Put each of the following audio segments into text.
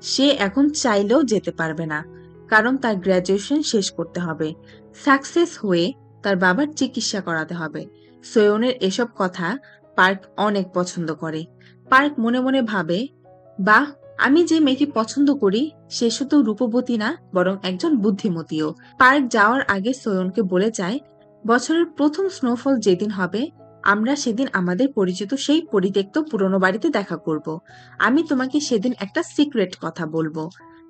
সে এখন চাইলেও যেতে পারবে না, কারণ তার গ্র্যাজুয়েশন শেষ করতে হবে, সাকসেস হয়ে তার বাবার চিকিৎসা করাতে হবে। সোয়নের এসব কথা পার্ক অনেক পছন্দ করে। পার্ক মনে মনে ভাবে, বাহ, আমি যে মেয়েকে পছন্দ করি সে শুধু রূপবতী না, বরং একজন বুদ্ধিমতীও। পার্ক যাওয়ার আগে সোয়নকে বলে যায়, বছরের প্রথম স্নোফল যেদিন হবে আমরা সেদিন আমাদের পরিচিত সেই পরিত্যক্ত পুরনো বাড়িতে দেখা করব। আমি তোমাকে সেদিন একটা সিক্রেট কথা বলবো।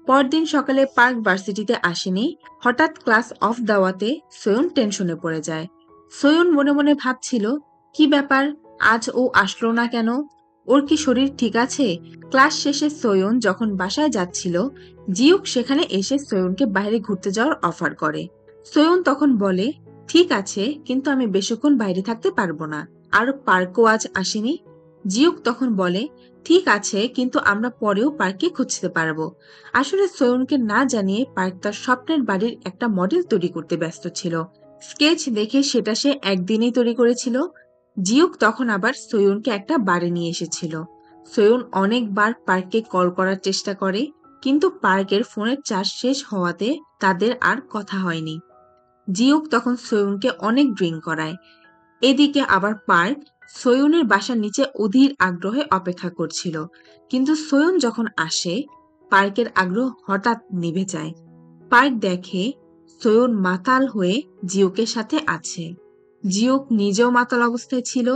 পরদিন সকালে পার্ক ভার্সিটিতে আসেনি। হঠাৎ ক্লাস অফ দেওয়াতে সোয়ন টেনশনে পড়ে যায়। সোয়ন মনে মনে ভাবছিল, কি ব্যাপার, আজ ও আসলো না কেন? ওর কি শরীর ঠিক আছে? ক্লাস শেষে সোয়ন যখন বাসায় যাচ্ছিল, জিউক সেখানে এসে সোয়নকে বাইরে ঘুরতে যাওয়ার অফার করে। সোয়ন তখন বলে, ঠিক আছে, কিন্তু আমি বেশিক্ষণ বাইরে থাকতে পারবো না। আর পার্কও আজ আসেনি। জিউক তখন বলে, ঠিক আছে, কিন্তু আমরা পরেও পার্ককে খুঁজতে পারবো। আসলে সোয়নকে না জানিয়ে পার্ক তার স্বপ্নের বাড়ির একটা মডেল তৈরি করতে ব্যস্ত ছিল। স্কেচ দেখে সেটা সে একদিনেই তৈরি করেছিল। জিউক তখন আবার সোয়নকে একটা বাড়ি নিয়ে এসেছিল। সোয়ন অনেকবার পার্ককে কল করার চেষ্টা করে, কিন্তু পার্কের ফোনের চার্জ শেষ হওয়াতে তাদের আর কথা হয়নি। জিউক তখন সোয়ুনকে অনেক ড্রিঙ্ক করায়। এদিকে আবার পার্ক সোয়ুনের বাসার নিচে অধীর আগ্রহে অপেক্ষা করছিল, কিন্তু সোয়ুন যখন আসে পার্কের আগ্রহ হঠাৎ নিভে যায়। পার্ক দেখে সোয়ুন মাতাল হয়ে জিউকের সাথে আছে। জিউক নিজেও মাতাল অবস্থায় ছিল।